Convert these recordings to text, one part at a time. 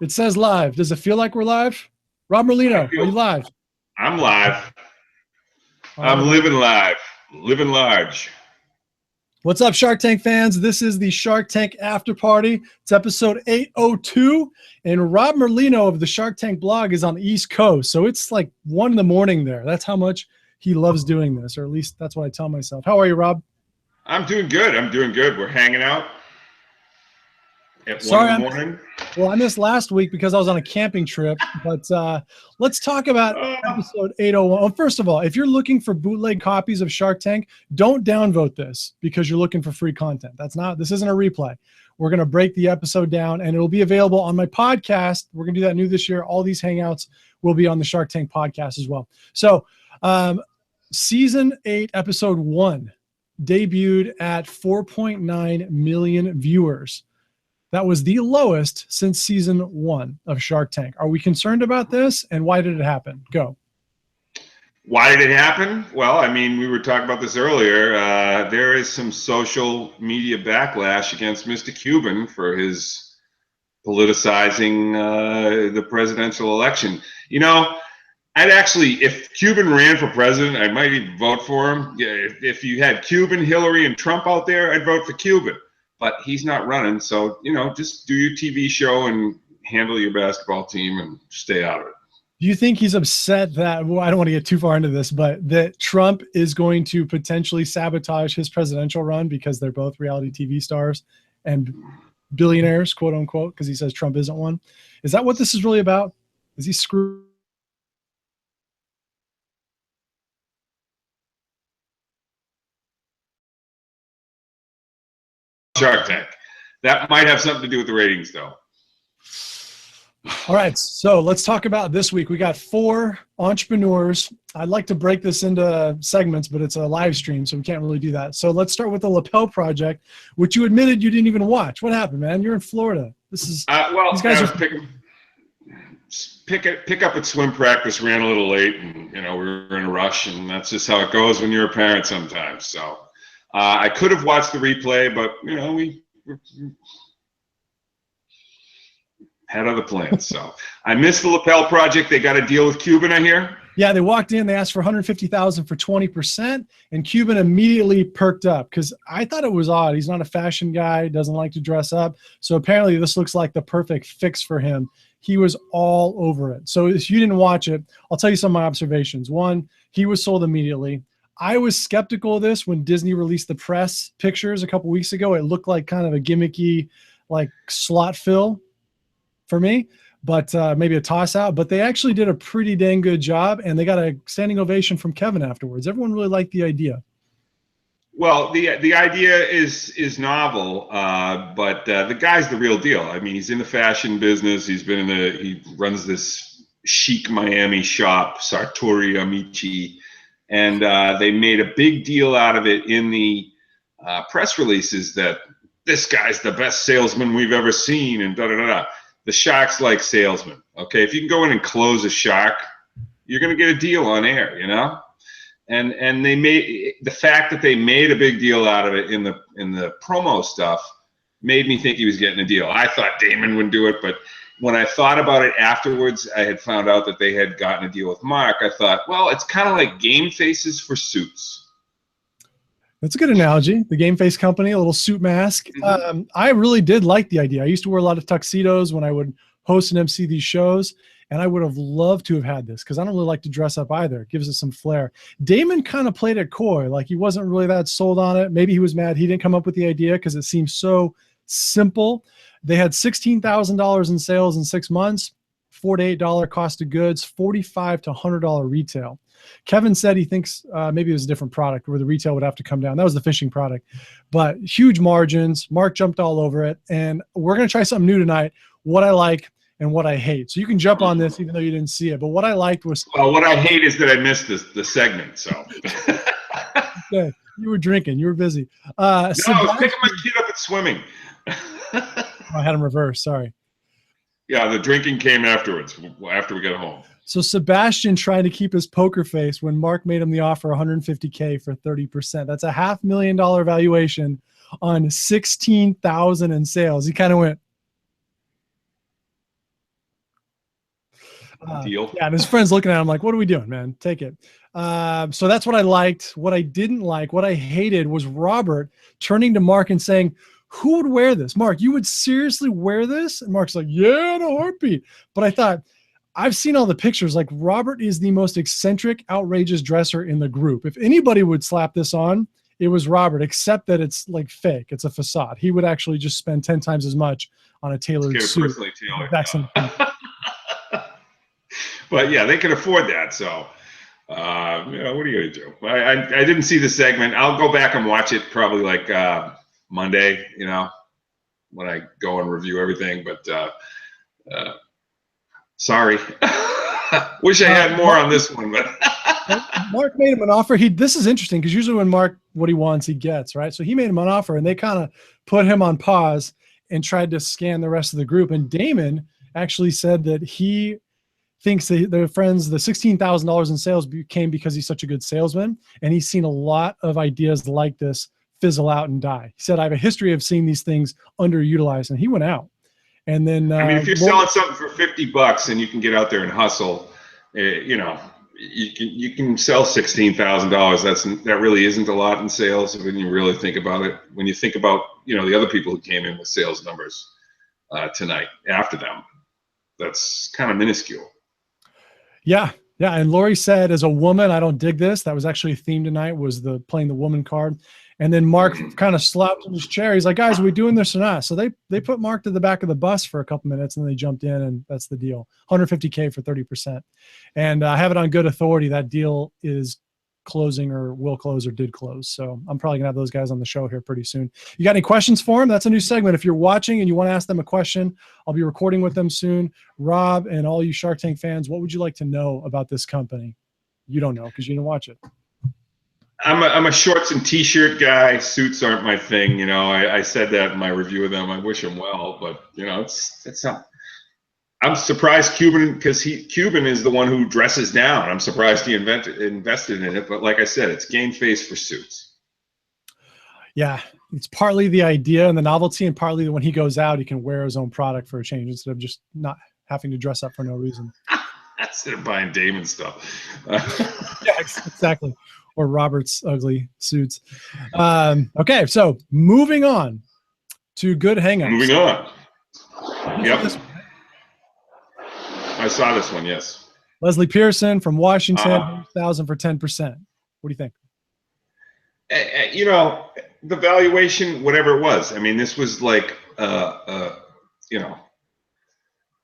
It says live. Does it feel like we're live? Rob Merlino, are you live? I'm live. I'm living live, living large. What's up, Shark Tank fans? This is the Shark Tank After Party. It's episode 802, and Rob Merlino of the Shark Tank blog is on the East Coast, so it's like 1 in the morning there. That's how much he loves doing this, or at least that's what I tell myself. How are you, Rob? I'm doing good. We're hanging out at 1 in the morning. Well, I missed last week because I was on a camping trip, but let's talk about episode 801. Well, first of all, if you're looking for bootleg copies of Shark Tank, don't downvote this because you're looking for free content. This isn't a replay. We're going to break the episode down, and it'll be available on my podcast. We're going to do that new this year. All these hangouts will be on the Shark Tank podcast as well. So season 8, episode 1 debuted at 4.9 million viewers. That was the lowest since season 1 of Shark Tank. Are we concerned about this, and why did it happen? Go. Why did it happen? Well, I mean, we were talking about this earlier. There is some social media backlash against Mr. Cuban for his politicizing the presidential election. You know, I'd actually, if Cuban ran for president, I might even vote for him. Yeah, if you had Cuban, Hillary, and Trump out there, I'd vote for Cuban. But he's not running, so, you know, just do your TV show and handle your basketball team and stay out of it. Do you think he's upset that, well, I don't want to get too far into this, but that Trump is going to potentially sabotage his presidential run because they're both reality TV stars and billionaires, quote unquote, because he says Trump isn't one? Is that what this is really about? Is he screwed? Shark Tank. That might have something to do with the ratings, though. All right, so let's talk about this week. We got 4 entrepreneurs. I'd like to break this into segments, but it's a live stream, so we can't really do that. So let's start with the Lapel Project, which you admitted you didn't even watch. What happened, man? You're in Florida. This is well, these guys are pick up at swim practice. Ran a little late, and we were in a rush, and that's just how it goes when you're a parent sometimes. So. I could have watched the replay, but we had other plans. So I missed the Lapel Project. They got a deal with Cuban, I hear. Yeah, they walked in. They asked for $150,000 for 20%, and Cuban immediately perked up because I thought it was odd. He's not a fashion guy, doesn't like to dress up. So apparently this looks like the perfect fix for him. He was all over it. So if you didn't watch it, I'll tell you some of my observations. 1, he was sold immediately. I was skeptical of this when Disney released the press pictures a couple weeks ago. It looked like kind of a gimmicky, like slot fill for me, but maybe a toss out. But they actually did a pretty dang good job, and they got a standing ovation from Kevin afterwards. Everyone really liked the idea. Well, the idea is novel, but the guy's the real deal. I mean, he's in the fashion business. He runs this chic Miami shop, Sartori Amici. And they made a big deal out of it in the press releases that this guy's the best salesman we've ever seen, and da-da-da-da. The sharks like salesmen, okay? If you can go in and close a shark, you're going to get a deal on air, And they made the fact that they made a big deal out of it in the promo stuff made me think he was getting a deal. I thought Damon would do it, but when I thought about it afterwards, I had found out that they had gotten a deal with Mark. I thought, well, it's kind of like Game Faces for suits. That's a good analogy. The Game Face company, a little suit mask. Mm-hmm. I really did like the idea. I used to wear a lot of tuxedos when I would host and MC these shows, and I would have loved to have had this because I don't really like to dress up either. It gives it some flair. Damon kind of played it coy, like he wasn't really that sold on it. Maybe he was mad he didn't come up with the idea because it seems so simple. They had $16,000 in sales in 6 months, $4 to $8 cost of goods, $45 to $100 retail. Kevin said he thinks maybe it was a different product where the retail would have to come down. That was the fishing product, but huge margins. Mark jumped all over it, and we're going to try something new tonight, what I like and what I hate. So you can jump on this even though you didn't see it, but what I liked was... Well, what I hate is that I missed the segment, so... Okay. You were drinking. You were busy. No, I was picking my kid up at swimming. I had him reverse. Sorry. Yeah, the drinking came afterwards, after we got home. So Sebastian tried to keep his poker face when Mark made him the offer $150K for 30%. That's a $500,000 valuation on 16,000 in sales. He kind of went, deal. Yeah, and his friend's looking at him like, what are we doing, man? Take it. So that's what I liked. What I didn't like, what I hated was Robert turning to Mark and saying, who would wear this? Mark, you would seriously wear this? And Mark's like, yeah, in a heartbeat. But I thought, I've seen all the pictures. Like, Robert is the most eccentric, outrageous dresser in the group. If anybody would slap this on, it was Robert, except that it's like fake. It's a facade. He would actually just spend 10 times as much on a tailored suit. Personally tailored. But yeah, they can afford that. So, what are you going to do? I didn't see the segment. I'll go back and watch it probably like Monday, when I go and review everything. But sorry. Wish I had more on this one. But Mark made him an offer. This is interesting because usually when Mark, what he wants, he gets, right? So he made him an offer and they kind of put him on pause and tried to scan the rest of the group. And Damon actually said that he thinks that their friends, the $16,000 in sales came because he's such a good salesman. And he's seen a lot of ideas like this fizzle out and die. He said, I have a history of seeing these things underutilized, and he went out. And then, if you're selling something for $50 and you can get out there and hustle, you can sell $16,000. That really isn't a lot in sales when you really think about it. When you think about, the other people who came in with sales numbers tonight after them, that's kind of minuscule. Yeah. Yeah. And Lori said, as a woman, I don't dig this. That was actually a theme tonight, was playing the woman card. And then Mark kind of slapped in his chair. He's like, guys, are we doing this or not? So they put Mark to the back of the bus for a couple minutes, and then they jumped in, and that's the deal. $150K for 30%. And I have it on good authority. That deal is closing, or will close, or did close. So I'm probably gonna have those guys on the show here pretty soon. You got any questions for him? That's a new segment. If you're watching and you want to ask them a question, I'll be recording with them soon. Rob and all you Shark Tank fans, what would you like to know about this company? You don't know because you didn't watch it. I'm a shorts and t-shirt guy. Suits aren't my thing. I said that in my review of them. I wish them well, but it's not. I'm surprised Cuban is the one who dresses down. I'm surprised he invested in it. But like I said, it's game face for suits. Yeah, it's partly the idea and the novelty, and partly when he goes out, he can wear his own product for a change instead of just not having to dress up for no reason. Instead of buying Damon stuff. Yeah, exactly. Or Robert's ugly suits. Okay, so moving on to Good Hangups. Moving on. Yep. I saw this one, yes. Leslie Pearson from Washington, 1,000 for 10%. What do you think? The valuation, whatever it was. I mean, this was like, the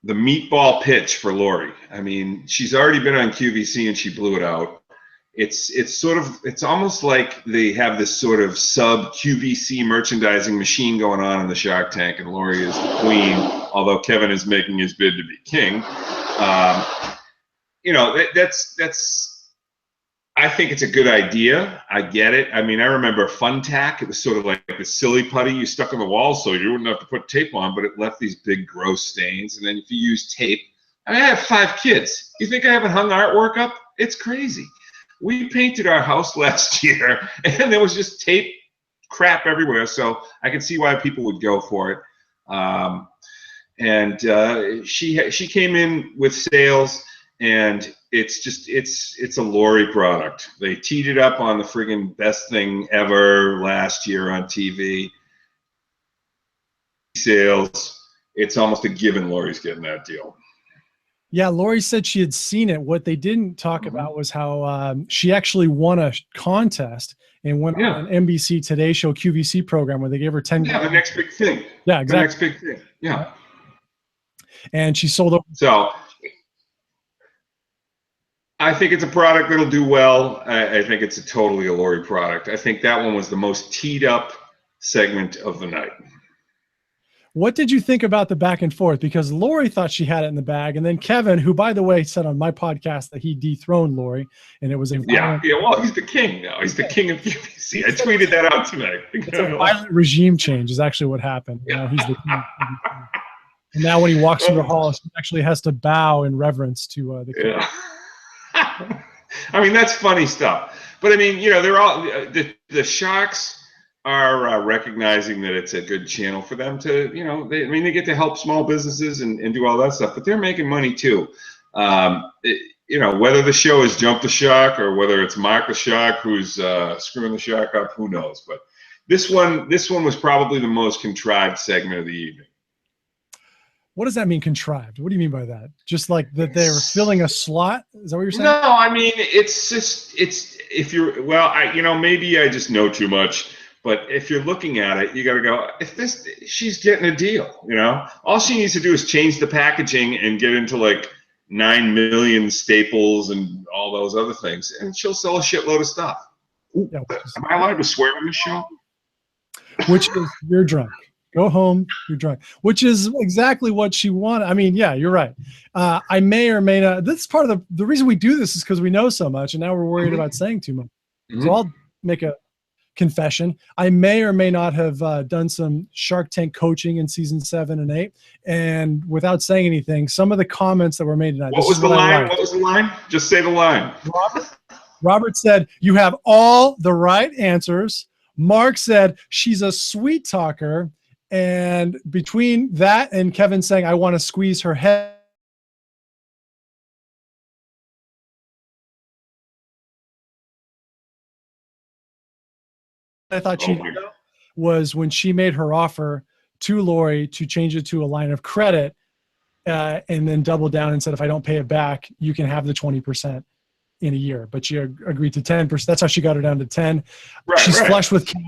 meatball pitch for Lori. I mean, she's already been on QVC and she blew it out. It's almost like they have this sort of sub QVC merchandising machine going on in the Shark Tank, and Lori is the queen, although Kevin is making his bid to be king. I think it's a good idea. I get it. I mean, I remember FunTac. It was sort of like the silly putty you stuck on the wall so you wouldn't have to put tape on, but it left these big gross stains. And then if you use tape, I have 5 kids. You think I haven't hung artwork up? It's crazy. We painted our house last year, and there was just tape crap everywhere. So I can see why people would go for it. She came in with sales, and it's a Lori product. They teed it up on the friggin' best thing ever last year on TV. Sales, it's almost a given Lori's getting that deal. Yeah, Lori said she had seen it. What they didn't talk about was how she actually won a contest and went on an NBC Today Show QVC program where they gave her 10. Yeah, the next big thing. Yeah, exactly. The next big thing. Yeah. And she sold it. So I think it's a product that'll do well. I think it's totally a Lori product. I think that one was the most teed up segment of the night. What did you think about the back and forth? Because Lori thought she had it in the bag, and then Kevin, who, by the way, said on my podcast that he dethroned Lori, and it was a well, he's the king now. He's the king of QVC. I tweeted that out tonight. It's a violent regime change is actually what happened. He's the king. And now when he walks through the hall, he actually has to bow in reverence to the king. Yeah. I mean, that's funny stuff. But I mean, they're all the Sharks are recognizing that it's a good channel for them to, they get to help small businesses and do all that stuff, but they're making money too. Whether the show is Jump the Shark or whether it's Mark the Shark who's screwing the shark up, who knows? But this one was probably the most contrived segment of the evening. What does that mean, contrived? What do you mean by that? Just like that they're filling a slot? Is that what you're saying? No, I mean, if you're, maybe I just know too much, but if you're looking at it, you got to go, she's getting a deal, all she needs to do is change the packaging and get into like 9 million staples and all those other things, and she'll sell a shitload of stuff. Yeah, am I allowed to swear on this show? Which is, you're drunk. Go home, you're drunk. Which is exactly what she wanted. I mean, yeah, you're right. I may or may not. This is part of the reason we do this is because we know so much, and now we're worried about saying too much. So I'll make a confession. I may or may not have done some Shark Tank coaching in season 7 and 8. And without saying anything, some of the comments that were made tonight. What was the line? What was the line? Just say the line. Robert said, "You have all the right answers." Mark said, "She's a sweet talker." And between that and Kevin saying, "I want to squeeze her head," I thought she was when she made her offer to Lori to change it to a line of credit and then double down and said, "If I don't pay it back, you can have the 20% in a year." But she agreed to 10%. That's how she got her down to 10. She's flush with cash.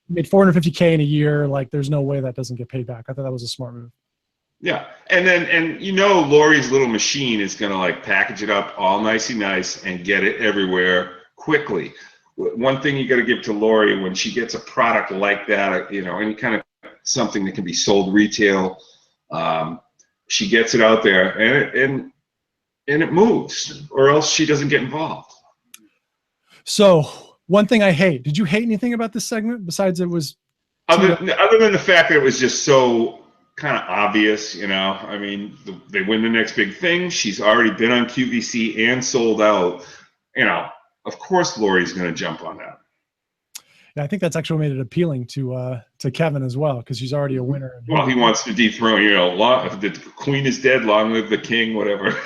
Made $450K in a year. Like, there's no way that doesn't get paid back. I thought that was a smart move. Yeah, and Lori's little machine is gonna like package it up all nicey nice and get it everywhere quickly. One thing you got to give to Lori when she gets a product like that, any kind of something that can be sold retail, she gets it out there and it moves, or else she doesn't get involved. So. One thing I hate. Did you hate anything about this segment besides it was other than the fact that it was just so kind of obvious, I mean, they win the next big thing. She's already been on QVC and sold out. Of course Lori's going to jump on that. Yeah, I think that's actually made it appealing to Kevin as well, because she's already a winner. Well, he wants to dethrone, the queen is dead, long live the king, whatever.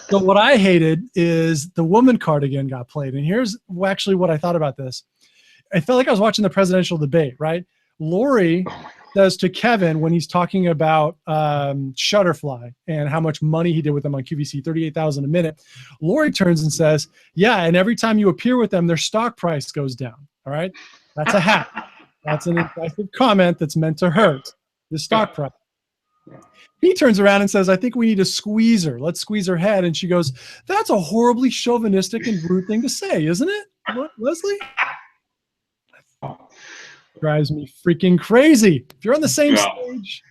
So what I hated is the woman cardigan got played. And here's actually what I thought about this. I felt like I was watching the presidential debate, right? Lori says to Kevin when he's talking about Shutterfly and how much money he did with them on QVC, $38,000 a minute. Lori turns and says, "Yeah, and every time you appear with them, their stock price goes down." All right? That's a hack. That's an incisive comment that's meant to hurt the stock price. He turns around and says, "I think we need to squeeze her. Let's squeeze her head." And she goes, "That's a horribly chauvinistic and rude thing to say, isn't it, Leslie?" Drives me freaking crazy. If you're on the same stage,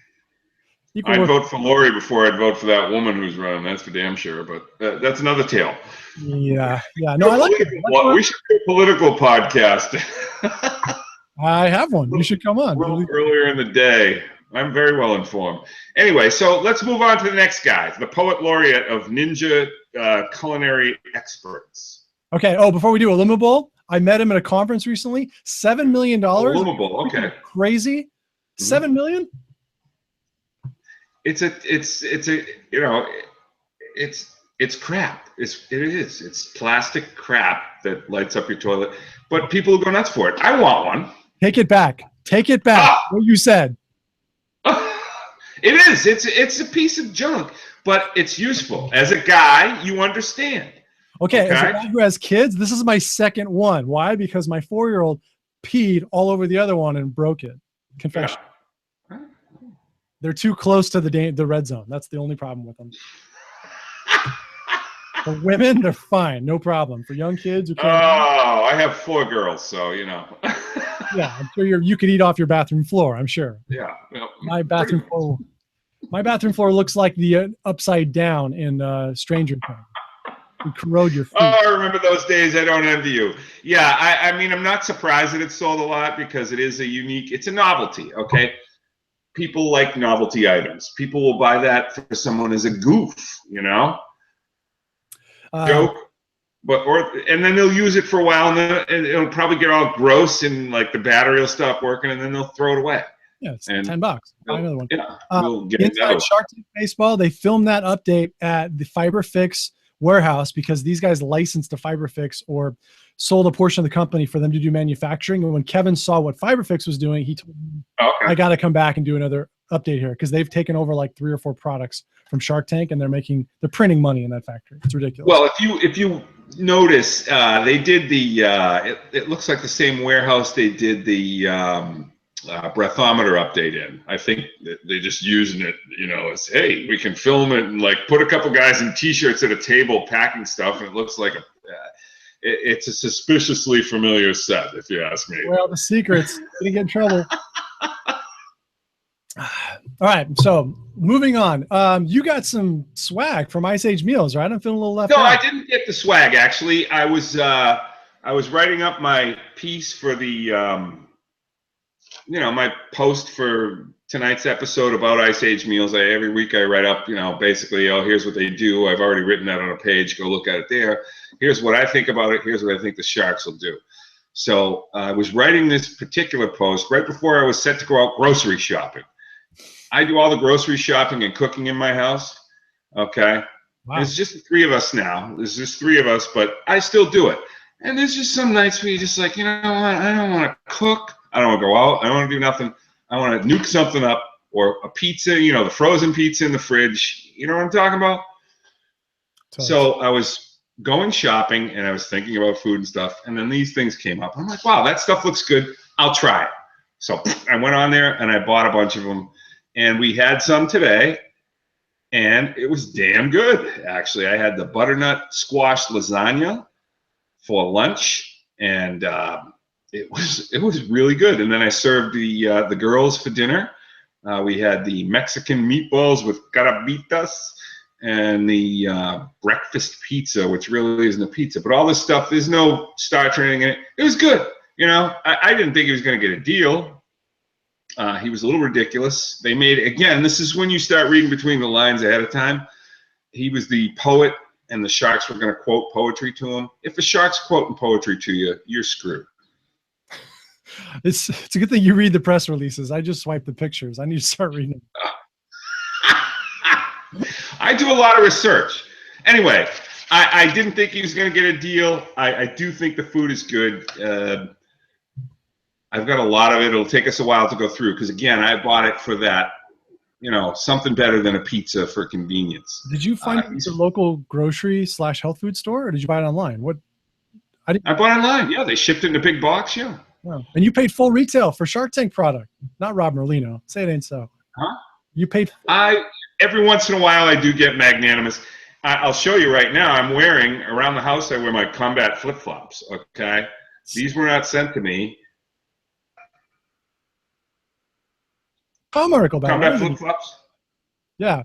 I'd vote for Lori before I'd vote for that woman who's running. That's for damn sure. But that's another tale. Yeah. No, I like it. We should do a political podcast. I have one. You should come on. Earlier in the day. I'm very well informed. Anyway, so let's move on to the next guy, the poet laureate of Ninja culinary experts. Okay. Oh, before we do IllumiBowl, I met him at a conference recently. $7 million. IllumiBowl, okay. Crazy. $7 million. It's crap. It is. It's plastic crap that lights up your toilet. But people go nuts for it. I want one. Take it back. Take it back. What you said. It is. It's a piece of junk, but it's useful. As a guy, you understand. Okay, as a guy who has kids, this is my second one. Why? Because my 4-year-old peed all over the other one and broke it. Confession. Yeah. They're too close to the red zone. That's the only problem with them. For women, they're fine. No problem. For young kids, I have 4 girls, so Yeah, I'm sure you could eat off your bathroom floor, I'm sure. Yeah. My bathroom floor looks like the upside down in Stranger Things. You corrode your feet. Oh, I remember those days. I don't envy you. Yeah, I mean, I'm not surprised that it's sold a lot because it's a novelty, okay? People like novelty items. People will buy that for someone as a goof, joke. And then they'll use it for a while, and then it'll probably get all gross and like the battery will stop working, and then they'll throw it away. Yeah, it's And $10. Buy another one. Yeah, we'll get another Inside one. Shark Tank Baseball, they filmed that update at the FiberFix warehouse because these guys licensed to FiberFix or sold a portion of the company for them to do manufacturing. And when Kevin saw what FiberFix was doing, he told me, I got to come back and do another update here because they've taken over like 3 or 4 products from Shark Tank and they're printing money in that factory. It's ridiculous. Well, if you notice, they did the it looks like the same warehouse they did the breathometer update in. I think that they're just using it, as, hey, we can film it and like put a couple guys in t-shirts at a table packing stuff, and it looks like it's a suspiciously familiar set, if you ask me. Well, the secret's gonna get in trouble. All right, so moving on. You got some swag from Ice Age Meals, right? I'm feeling a little left out. No, I didn't get the swag, actually. I was writing up my piece for the my post for tonight's episode about Ice Age Meals. Every week I write up, basically, here's what they do. I've already written that on a page. Go look at it there. Here's what I think about it. Here's what I think the Sharks will do. So I was writing this particular post right before I was set to go out grocery shopping. I do all the grocery shopping and cooking in my house. Okay. Wow. There's just the 3 of us now. There's just 3 of us, but I still do it. And there's just some nights where you're just like, what? I don't want to cook. I don't want to go out. I don't want to do nothing. I want to nuke something up, or a pizza, the frozen pizza in the fridge. You know what I'm talking about? Totally. So I was going shopping and I was thinking about food and stuff. And then these things came up. I'm like, wow, that stuff looks good. I'll try it. So I went on there and I bought a bunch of them. And we had some today, and it was damn good. Actually, I had the butternut squash lasagna for lunch, and it was really good. And then I served the girls for dinner. We had the Mexican meatballs with carabitas and the breakfast pizza, which really isn't a pizza, but all this stuff, there's no starch or anything in it. It was good. I didn't think he was going to get a deal. He was a little ridiculous. They made, again, this is when you start reading between the lines ahead of time. He was the poet, and the Sharks were going to quote poetry to him. If a Shark's quoting poetry to you, you're screwed. It's a good thing you read the press releases. I just swiped the pictures. I need to start reading them. I do a lot of research. Anyway, I didn't think he was going to get a deal. I do think the food is good. I've got a lot of it. It'll take us a while to go through because, again, I bought it for that, something better than a pizza for convenience. Did you find it at the local grocery/health food store, or did you buy it online? I bought it online. Yeah, they shipped it in a big box. Yeah. Oh. And you paid full retail for Shark Tank product, not Rob Merlino. Say it ain't so. Huh? You paid. Every once in a while, I do get magnanimous. I'll show you right now. I'm wearing, around the house, I wear my combat flip-flops. Okay. These were not sent to me. Article about combat flip-flops? Yeah.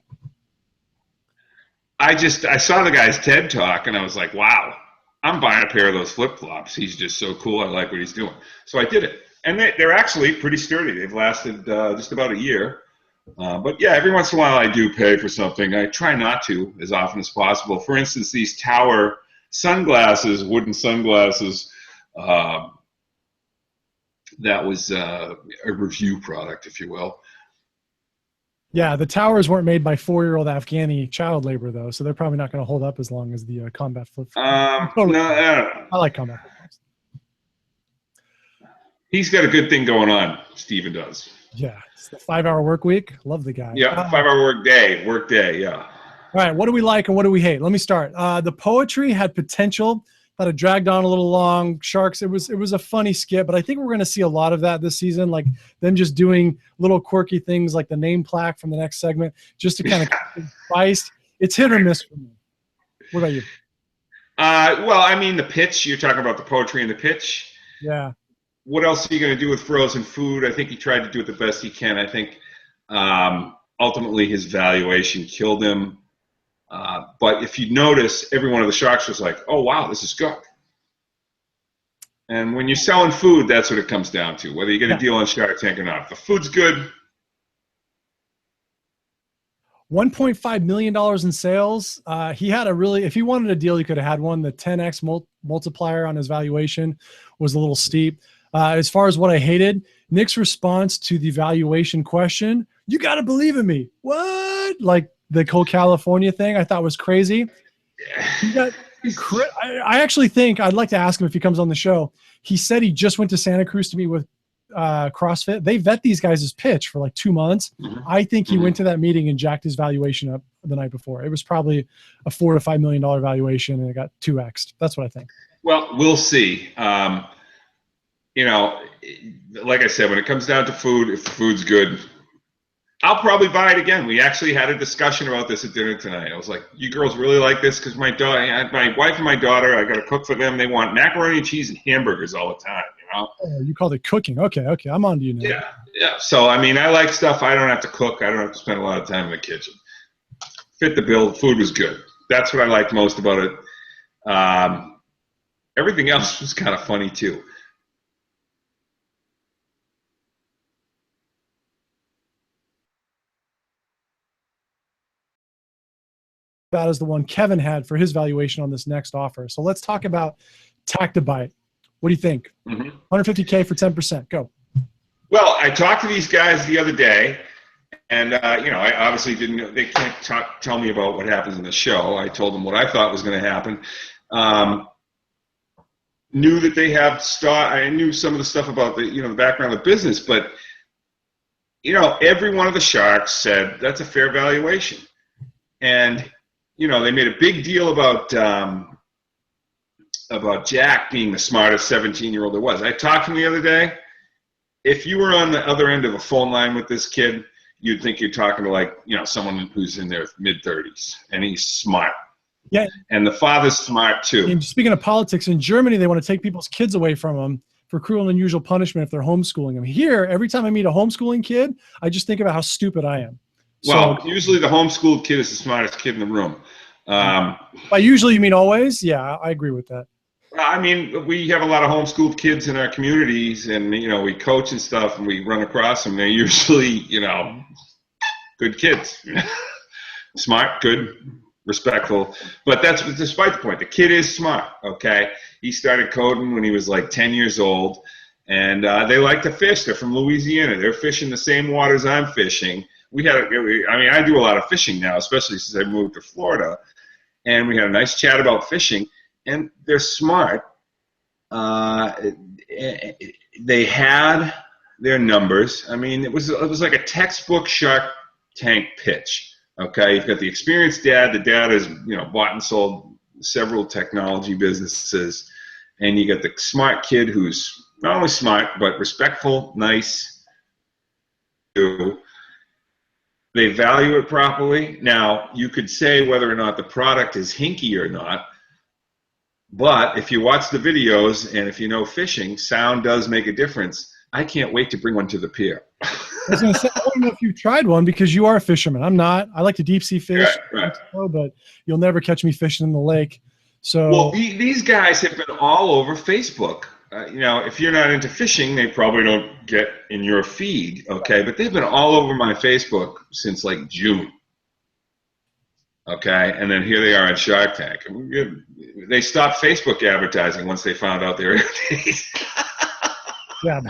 I saw the guy's TED Talk, and I was like, wow, I'm buying a pair of those flip-flops. He's just so cool. I like what he's doing. So I did it. And they're actually pretty sturdy. They've lasted just about a year. But, yeah, every once in a while I do pay for something. I try not to as often as possible. For instance, these Tower sunglasses, wooden sunglasses, that was a review product, if you will. Yeah, the towers weren't made by 4-year-old Afghani child labor, though, so they're probably not going to hold up as long as the combat flip-flops. No, I don't know. I like combat flip-flops. He's got a good thing going on, Steven does. Yeah, it's the 5-hour work week. Love the guy. Yeah, 5-hour work day, yeah. All right, what do we like and what do we hate? Let me start. The poetry had potential. Thought it dragged on a little long. Sharks, it was a funny skit, but I think we're going to see a lot of that this season, like them just doing little quirky things like the name plaque from the next segment, just to kind of keep it spiced. It's hit or miss for me. What about you? Well, I mean, the pitch, you're talking about the poetry and the pitch. Yeah. What else are you going to do with frozen food? I think he tried to do it the best he can. I think ultimately his valuation killed him. But if you notice, every one of the Sharks was like, oh, wow, this is good. And when you're selling food, that's what it comes down to, whether you get a deal on Shark Tank or not. If the food's good. $1.5 million in sales. He had if he wanted a deal, he could have had one. The 10x multiplier on his valuation was a little steep. As far as what I hated, Nick's response to the valuation question, you got to believe in me. What? Like the whole California thing I thought was crazy. I actually think I'd like to ask him if he comes on the show. He said he just went to Santa Cruz to meet with CrossFit. They vet these guys' pitch for like 2 months. I think he went to that meeting and jacked his valuation up the night before. It was probably a $4 to $5 million valuation, and it got 2x'd. That's what I think. Well, we'll see. You know, like I said, when it comes down to food, if the food's good, I'll probably buy it again. We actually had a discussion about this at dinner tonight. I was like, you girls really like this? Because my wife and my daughter, I got to cook for them. They want macaroni and cheese and hamburgers all the time, you know? Oh, you called it cooking. Okay. I'm on to you now. Yeah. So, I mean, I like stuff I don't have to cook. I don't have to spend a lot of time in the kitchen. Fit the bill. Food was good. That's what I liked most about it. Everything else was kind of funny, too. That is the one Kevin had for his valuation on this next offer. So let's talk about Tactibite. What do you think? 150K for 10%. Go. Well, I talked to these guys the other day, and you know, I obviously didn't. They can't tell me about what happens in the show. I told them what I thought was going to happen. Knew that they have stock. I knew some of the stuff about the the background of the business, but every one of the sharks said that's a fair valuation, and they made a big deal about Jack being the smartest 17-year-old there was. I talked to him the other day. If you were on the other end of a phone line with this kid, you'd think you're talking to someone who's in their mid-30s, and he's smart. Yeah. And the father's smart too. And speaking of politics, in Germany, they want to take people's kids away from them for cruel and unusual punishment if they're homeschooling them. Here, every time I meet a homeschooling kid, I just think about how stupid I am. Well, usually the homeschooled kid is the smartest kid in the room. By usually, you mean always? Yeah, I agree with that. I mean, we have a lot of homeschooled kids in our communities, and we coach and stuff, and we run across them. They're usually, good kids, smart, good, respectful. But that's despite the point. The kid is smart. Okay, he started coding when he was like 10 years old, and they like to fish. They're from Louisiana. They're fishing the same waters I'm fishing. I do a lot of fishing now, especially since I moved to Florida, and we had a nice chat about fishing. And they're smart. They had their numbers. I mean, it was like a textbook Shark Tank pitch. Okay, you've got the experienced dad. The dad has bought and sold several technology businesses, and you got the smart kid who's not only smart but respectful, nice. They value it properly. Now, you could say whether or not the product is hinky or not. But if you watch the videos and if you know fishing, sound does make a difference. I can't wait to bring one to the pier. I was going to say, I don't know if you've tried one because you are a fisherman. I'm not. I like to deep sea fish, right. But you'll never catch me fishing in the lake. So, well, these guys have been all over Facebook. If you're not into fishing, they probably don't get in your feed, okay? But they've been all over my Facebook since like June. Okay, and then here they are on Shark Tank. They stopped Facebook advertising once they found out they were Yeah,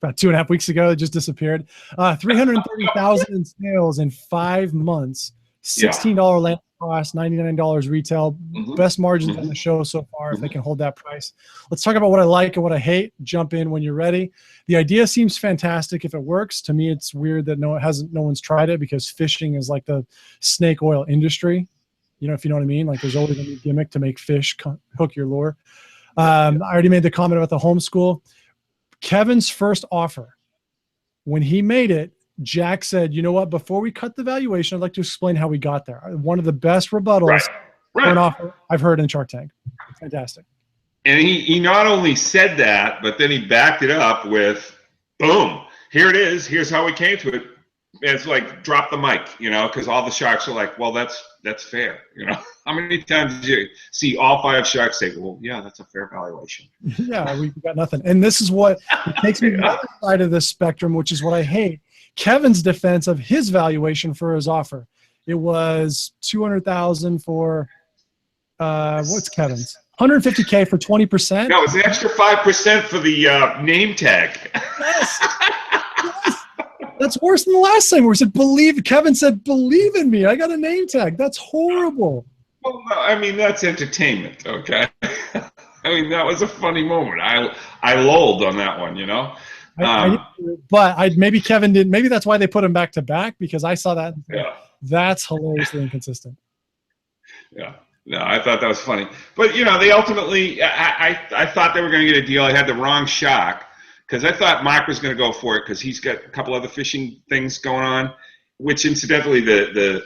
about 2.5 weeks ago, it just disappeared. 330,000 in sales in 5 months. $16 land cost, $99 retail. Best margins on the show so far if they can hold that price. Let's talk about what I like and what I hate. Jump in when you're ready. The idea seems fantastic if it works. To me, it's weird that no one's tried it because fishing is like the snake oil industry. If you know what I mean. Like there's always a new gimmick to make fish hook your lure. I already made the comment about the homeschool. Kevin's first offer, when he made it, Jack said, you know what, before we cut the valuation, I'd like to explain how we got there. One of the best rebuttals for an offer I've heard in Shark Tank. Fantastic. And he not only said that, but then he backed it up with, boom, here it is. Here's how we came to it. And it's like, drop the mic, because all the sharks are like, well, that's fair. How many times did you see all 5 sharks say, well, yeah, that's a fair valuation? Yeah, we got nothing. And this is what it takes me to the other side of the spectrum, which is what I hate. Kevin's defense of his valuation for his offer. It was $200,000 for what's Kevin's? 150K for 20%. No, it's an extra 5% for the name tag. Yes. Yes. That's worse than the last time where he said, Kevin said, believe in me. I got a name tag. That's horrible. Well, no, I mean, that's entertainment, okay? I mean, that was a funny moment. I lolled on that one, you know? Maybe Kevin didn't. Maybe that's why they put him back to back, because I saw that. Yeah. That's hilariously inconsistent. Yeah. No, I thought that was funny. But, you know, they ultimately, I thought they were going to get a deal. I had the wrong shock because I thought Mark was going to go for it because he's got a couple other fishing things going on, which incidentally, the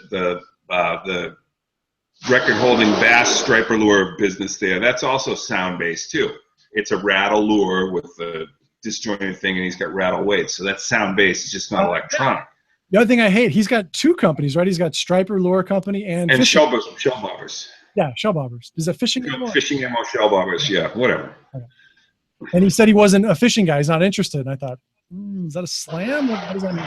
record-holding bass striper lure business there, that's also sound-based too. It's a rattle lure with the disjointed thing, and he's got rattle weights. So that's sound-based. It's just not electronic. The other thing I hate, he's got two companies, right? He's got Striper Lure Company and shell bobbers. Yeah, shell bobbers. Is that fishing ammo? Fishing ammo, shell bobbers, yeah, whatever. Okay. And he said he wasn't a fishing guy. He's not interested. And I thought, is that a slam? What does that mean?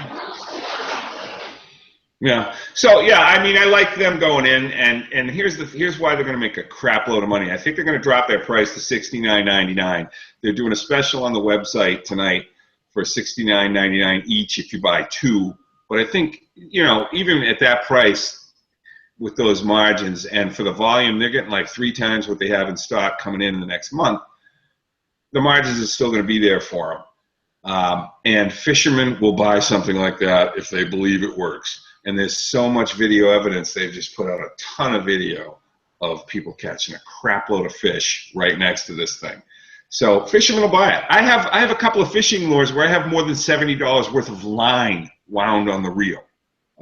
Yeah. So yeah, I mean, I like them going in, and here's why they're going to make a crap load of money. I think they're going to drop their price to $69.99. They're doing a special on the website tonight for $69.99 each if you buy two. But I think, you know, even at that price with those margins and for the volume, they're getting like 3 times what they have in stock coming in the next month. The margins are still going to be there for them. And fishermen will buy something like that if they believe it works. And there's so much video evidence. They've just put out a ton of video of people catching a crap load of fish right next to this thing. So fishermen will buy it. I have a couple of fishing lures where I have more than $70 worth of line wound on the reel.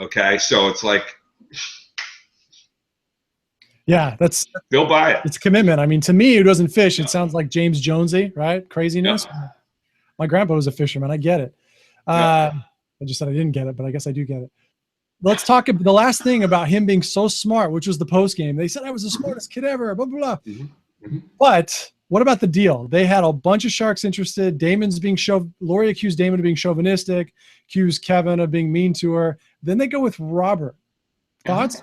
Okay, so it's like, yeah, they'll buy it. It's commitment. I mean, to me, who doesn't fish, it sounds like James Jonesy, right? Craziness. Yeah. My grandpa was a fisherman. I get it. I just said I didn't get it, but I guess I do get it. Let's talk the last thing about him being so smart, which was the post game. They said I was the smartest kid ever. Blah blah blah. Mm-hmm. But what about the deal? They had a bunch of sharks interested. Damon's being Lori accused Damon of being chauvinistic, accused Kevin of being mean to her. Then they go with Robert. Thoughts?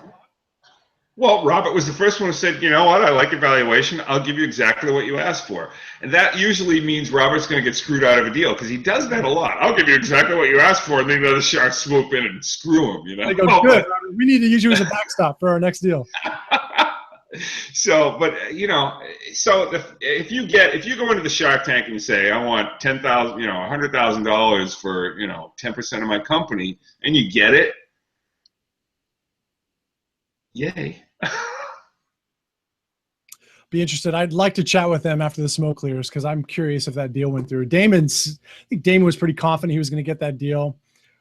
Well, Robert was the first one who said, you know what, I like evaluation. I'll give you exactly what you asked for. And that usually means Robert's going to get screwed out of a deal because he does that a lot. I'll give you exactly what you asked for, and then the sharks swoop in and screw him, you know? They go, good, Robert, we need to use you as a backstop for our next deal. So, but you know, so if you go into the Shark Tank and you say, I want $10,000, you know, $100,000 for, you know, 10% of my company, and you get it, yay. Be interested. I'd like to chat with them after the smoke clears because I'm curious if that deal went through. I think Damon was pretty confident he was going to get that deal.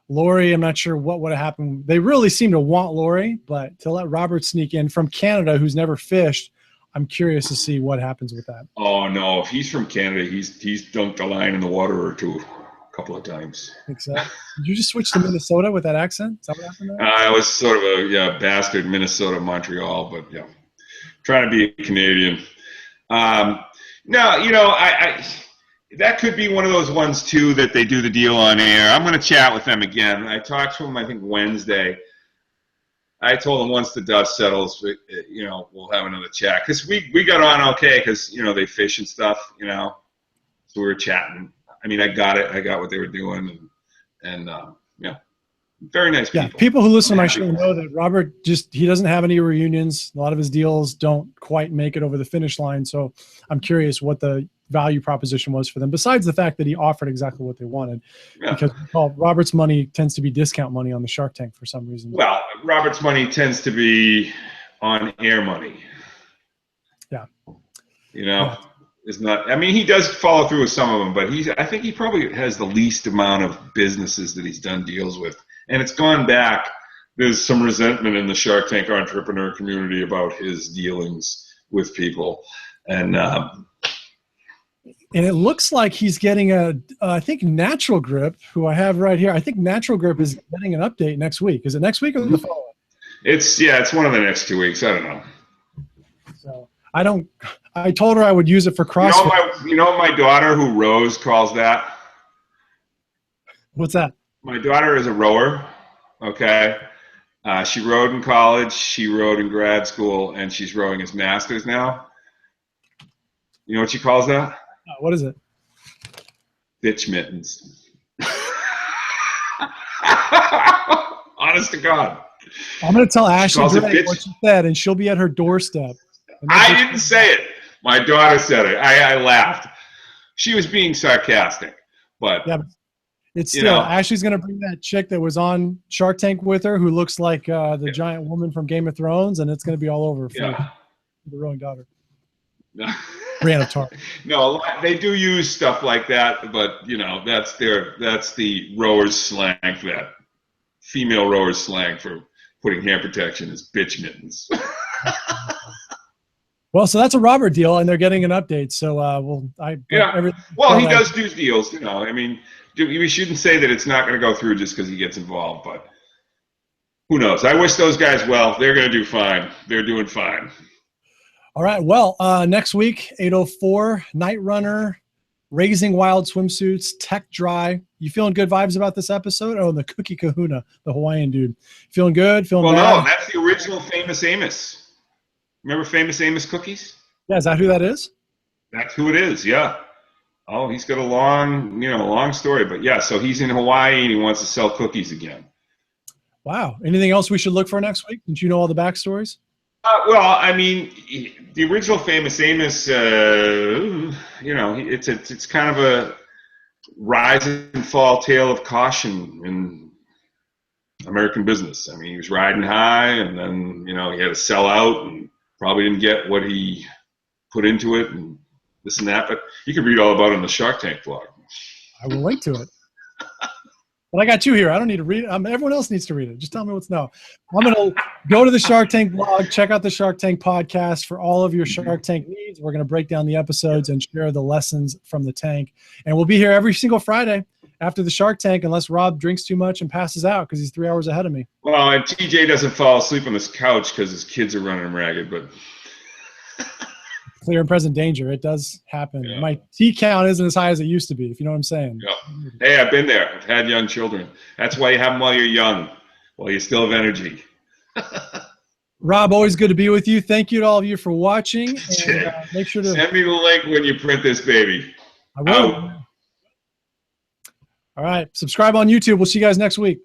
Lori, I'm not sure what would have happened. They really seem to want Lori, but to let Robert sneak in from Canada, who's never fished, I'm curious to see what happens with that. Oh no, if he's from Canada, he's dunked a line in the water or two a couple of times. Exactly. Did you just switch to Minnesota with that accent? Is that what happened there? I was sort of a bastard Minnesota, Montreal, but yeah, trying to be a Canadian. No, you know, I that could be one of those ones too that they do the deal on air. I'm going to chat with them again. I talked to them, I think Wednesday. I told them once the dust settles, you know, we'll have another chat because we got on okay because you know they fish and stuff, you know, so we were chatting. I mean, I got it. I got what they were doing, and yeah, very nice people. Yeah, people who listen to my show know that Robert he doesn't have any reunions. A lot of his deals don't quite make it over the finish line. So I'm curious what the value proposition was for them, besides the fact that he offered exactly what they wanted. Yeah. Because Robert's money tends to be discount money on the Shark Tank for some reason. Well, Robert's money tends to be on air money. Yeah. You know? Yeah. Is not. I mean, he does follow through with some of them, but I think he probably has the least amount of businesses that he's done deals with, and it's gone back. There's some resentment in the Shark Tank entrepreneur community about his dealings with people, and it looks like he's getting I think Natural Grip, who I have right here. I think Natural Grip is getting an update next week. Is it next week or the following? It's one of the next 2 weeks. I don't know. So I told her I would use it for CrossFit. You know what my daughter, who rows, calls that? What's that? My daughter is a rower, okay? She rowed in college, she rowed in grad school, and she's rowing as masters now. You know what she calls that? What is it? Bitch mittens. Honest to God. I'm going to tell Ashley calls it Gray bitch. what she said, and she'll be at her doorstep. I didn't say it. My daughter said it. I laughed. She was being sarcastic, but yeah, it's still Ashley's going to bring that chick that was on Shark Tank with her, who looks like the giant woman from Game of Thrones, and it's going to be all over for the rowing daughter. Brianna Tarr. No, they do use stuff like that, but you know that's the rowers slang for that. Female rowers slang for putting hand protection is bitch mittens. Well, so that's a Robert deal, and they're getting an update. So, Well, he does do deals, you know. I mean, we shouldn't say that it's not going to go through just because he gets involved, but who knows? I wish those guys well. They're going to do fine. They're doing fine. All right. Well, next week, 8:04, Night Runner, Raising Wild Swimsuits, Tech Dry. You feeling good vibes about this episode? Oh, and the Cookie Kahuna, the Hawaiian dude. Feeling good? Feeling bad? No, that's the original Famous Amos. Remember Famous Amos Cookies? Yeah, is that who that is? That's who it is, yeah. Oh, he's got a long story. But yeah, so he's in Hawaii and he wants to sell cookies again. Wow. Anything else we should look for next week? Did you know all the backstories? Well, I mean, the original Famous Amos, it's kind of a rise and fall tale of caution in American business. I mean, he was riding high and then, he had to sell out and probably didn't get what he put into it and this and that. But you can read all about it on the Shark Tank blog. I will link to it. But I got two here. I don't need to read it. Everyone else needs to read it. Just tell me what's no. I'm going to go to the Shark Tank blog, check out the Shark Tank podcast for all of your Shark Tank needs. We're going to break down the episodes and share the lessons from the tank. And we'll be here every single Friday after the Shark Tank, unless Rob drinks too much and passes out because he's 3 hours ahead of me. Well, and TJ doesn't fall asleep on this couch because his kids are running him ragged, but clear and present danger. It does happen. Yeah. My T count isn't as high as it used to be, if you know what I'm saying. Yeah. Hey, I've been there. I've had young children. That's why you have them while you're young, while you still have energy. Rob, always good to be with you. Thank you to all of you for watching. And, make sure to send me the link when you print this baby. I will. All right. Subscribe on YouTube. We'll see you guys next week.